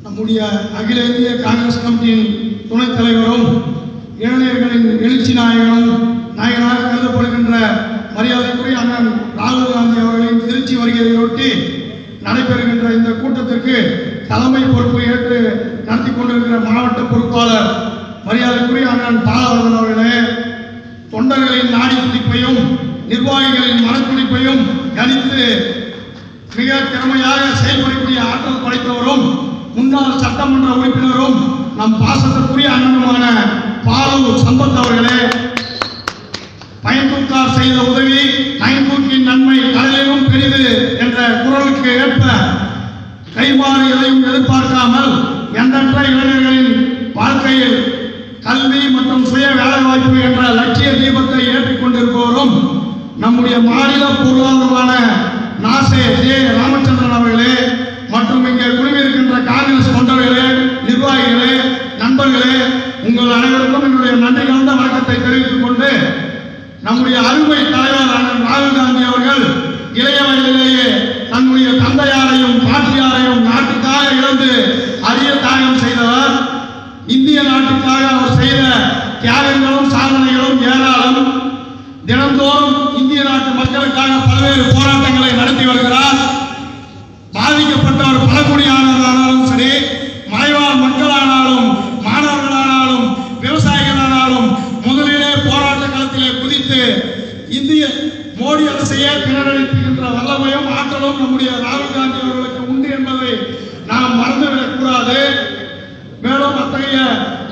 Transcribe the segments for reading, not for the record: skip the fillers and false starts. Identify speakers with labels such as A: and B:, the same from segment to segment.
A: நம்முடைய அகில இந்திய காங்கிரஸ் கமிட்டியின் துணைத் தலைவரும் இளைஞர்களின் எழுச்சி நாயகனாக கருதப்படுகின்ற மரியாதைக்குரிய அண்ணன் ராகுல் காந்தி அவர்களின் திருச்சி வருகையொட்டி நடைபெறுகின்ற இந்த கூட்டத்திற்கு தலைமை பொறுப்பு ஏற்று நடத்தி கொண்டிருக்கிற மாவட்ட பொறுப்பாளர் மரியாதைக்குரிய அண்ணன் பாலவர்தன் அவர்களே, தொண்டர்களின் நாடி துடிப்பையும் நிர்வாகிகளின் மனத்துடிப்பையும் கணித்து மிக திறமையாக செயல்படக்கூடிய ஆற்றல் படைத்தவரும் முன்னாள் சட்டமன்ற உறுப்பினரும் நம் பாசத்திற்குரிய அண்ணனுமான பாலு சம்பத் அவர்களே, பயன்புக்கார் செய்த உதவி நயன்பூக்கின் நன்மை கடலிலும் பெரிது என்ற குரலுக்கு ஏற்ப கைமாறு எதையும் எதிர்பார்க்காமல் எண்ணற்ற இளைஞர்களின் வாழ்க்கையில் கல்வி மற்றும் சுய வேலைவாய்ப்பு என்ற லட்சிய தீபத்தை ஏற்றிக் கொண்டிருப்பவரும் நம்முடைய மாநில பொருளாதாரமான நாசே ஜே ராமச்சந்திரன் அவர்களே மற்றும் இங்கே குழுமியிருக்கின்ற காங்கிரஸ் தொண்டர்களே, நிர்வாகிகளே, நண்பர்களே, உங்கள் அனைவருக்கும் என்னுடைய நன்றி கலந்த வணக்கத்தை தெரிவித்துக் கொண்டு நம்முடைய அருமை தலைவர் அண்ணன் ராகுல் காந்தி அவர்கள் இளைய வயதிலேயே தன்னுடைய தந்தையாரையும் பாட்டியாரையும் நாட்டுக்காக இழந்து அரிய தியாகம் செய்தவர். இந்திய நாட்டுக்காக அவர் செய்த தியாகங்களும் சாதனைகளும் ஏராளம். தினந்தோறும் இந்திய நாட்டு மக்களுக்காக பல்வேறு போராட்டங்களை நடத்தி வருகிறார். பாதிக்கப்பட்டவர் பழங்குடியானவர்களானாலும் சரி, மலைவாழ் மக்களானாலும், மாணவர்களானாலும், விவசாயிகளானாலும் முதலிலே போராட்ட களத்திலே குதித்து இந்திய மோடி அரசையே பின்னடைக்கின்ற வல்லமையும் ஆற்றலும் நம்முடைய ராகுல் காந்தி அவர்களுக்கு உண்டு என்பதை நாம் மறந்துவிடக் கூடாது. மேலும் அத்தகைய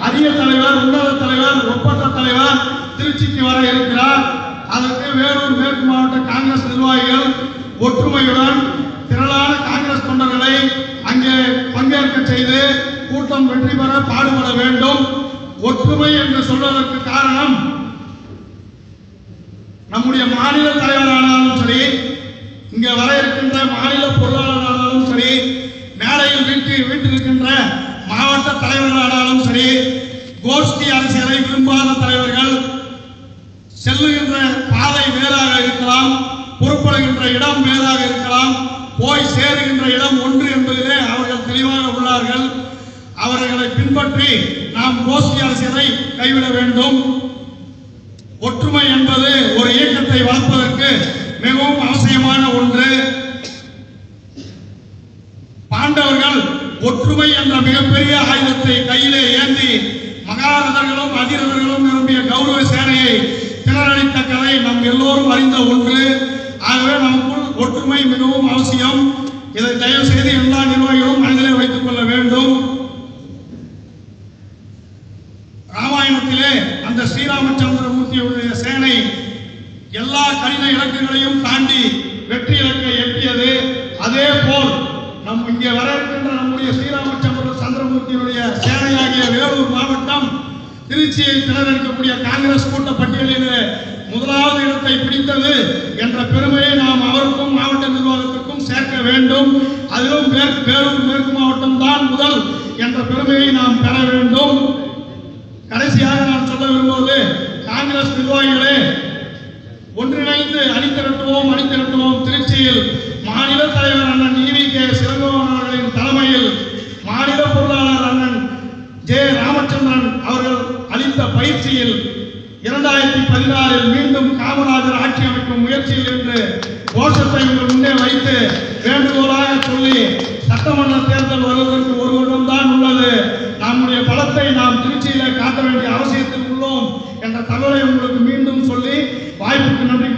A: அரிய தலைவர், உன்னத தலைவர், ஒப்பற்ற தலைவர் திருச்சிக்கு வர இருக்கிறார். அதற்கு வேலூர் மேற்கு மாவட்ட காங்கிரஸ் நிர்வாகிகள் ஒற்றுமையுடன் திரளான காங்கிரஸ் தொண்டர்களை அங்கே பங்கேற்க செய்து கூட்டம் வெற்றி பெற பாடுபட வேண்டும். ஒற்றுமை என்று சொல்வதற்கு காரணம், நம்முடைய மாநில தலைவரானாலும் சரி, இங்கே வர இருக்கின்ற மாநில பொருளாளரானாலும் சரி, மேடையில் வீட்டிருக்கின்ற மாவட்ட தலைவர்களானாலும் சரி, கோஷ்டி அரசியலை விரும்பாத தலைவர்கள், செல்லுகின்ற பாதை வேறாக இருக்கலாம், பொறுப்படுகின்ற இடம் வேறாக இருக்கலாம், போய் சேருகின்ற இடம் ஒன்று என்பதிலே அவர்கள் தெளிவாக உள்ளார்கள். அவர்களை பின்பற்றி நாம் கோஷ்டி அரசியலை கைவிட வேண்டும். ஒற்றுமை என்பது ஒரு இயக்கத்தை வளர்ப்பதற்கு மிகவும் அவசியமான ஒன்று. பாண்டவர்கள் ஒற்றுமை என்ற மிகப்பெரிய ஆயுதத்தை கையிலே ஏந்தி மகாரதர்களும் அதிரதர்களும் நிரம்பிய கௌரவ சேனையை திணறடித்த கதை நம் எல்லோரும் அறிந்த ஒன்று. ஆகவே நமக்குள் ஒற்றுமை மிகவும் அவசியம். இதை தயவு செய்து எல்லா நிர்வாகிகளும் மனதிலே வைத்துக் கொள்ள வேண்டும். ராமாயணத்திலே அந்த ஸ்ரீராமச்சந்திரமூர்த்தியுடைய சேனை எல்லா கடின இலக்குகளையும் தாண்டி வெற்றி இலக்கை எட்டியது. அதே போல் நம் இங்கே வர இருக்கின்ற நம்முடைய ஸ்ரீராமச்சந்திரமூர்த்தியுடைய சேனையாகிய வேலூர் மாவட்டம் திருச்சியை திணறடிக்கக்கூடிய காங்கிரஸ் கூட்ட பட்டியலிலே முதலாவது இடத்தை பிடித்தது என்ற பெருமையை நாம் அவருக்கும் மாவட்ட நிர்வாகத்திற்கும் சேர்க்க வேண்டும். அதிலும் வேலூர் மேற்கு மாவட்டம் தான் முதல் என்ற பெருமையை நாம் பெற வேண்டும். கடைசியாக நான் சொல்ல விரும்புவது, காங்கிரஸ் நிர்வாகிகளே, ஒன்றிணைந்து அணிதிரட்டுவோம். திருச்சியில் மாநில தலைவர் அண்ணன் EVK சிலங்கோவன் அவர்களின் தலைமையில் மாநில பொருளாளர் அண்ணன் ஜே ராமச்சந்திரன் அவர்கள் அளித்த பயிற்சியில் 2016 மீண்டும் காமராஜர் ஆட்சி அமைக்கும் முயற்சியில் என்று கோஷத்தை உங்கள் முன்னே வைத்து வேண்டுகோளாக சொல்லி, சட்டமன்ற தேர்தல் வருவதற்கு ஒரு வருடம் தான் உள்ளது, நம்முடைய பலத்தை நாம் திருச்சியில காட்ட வேண்டிய அவசியத்தில் உள்ளோம் என்ற தகவலை உங்களுக்கு மீண்டும் சொல்லி வாய்ப்புக்கு நன்றி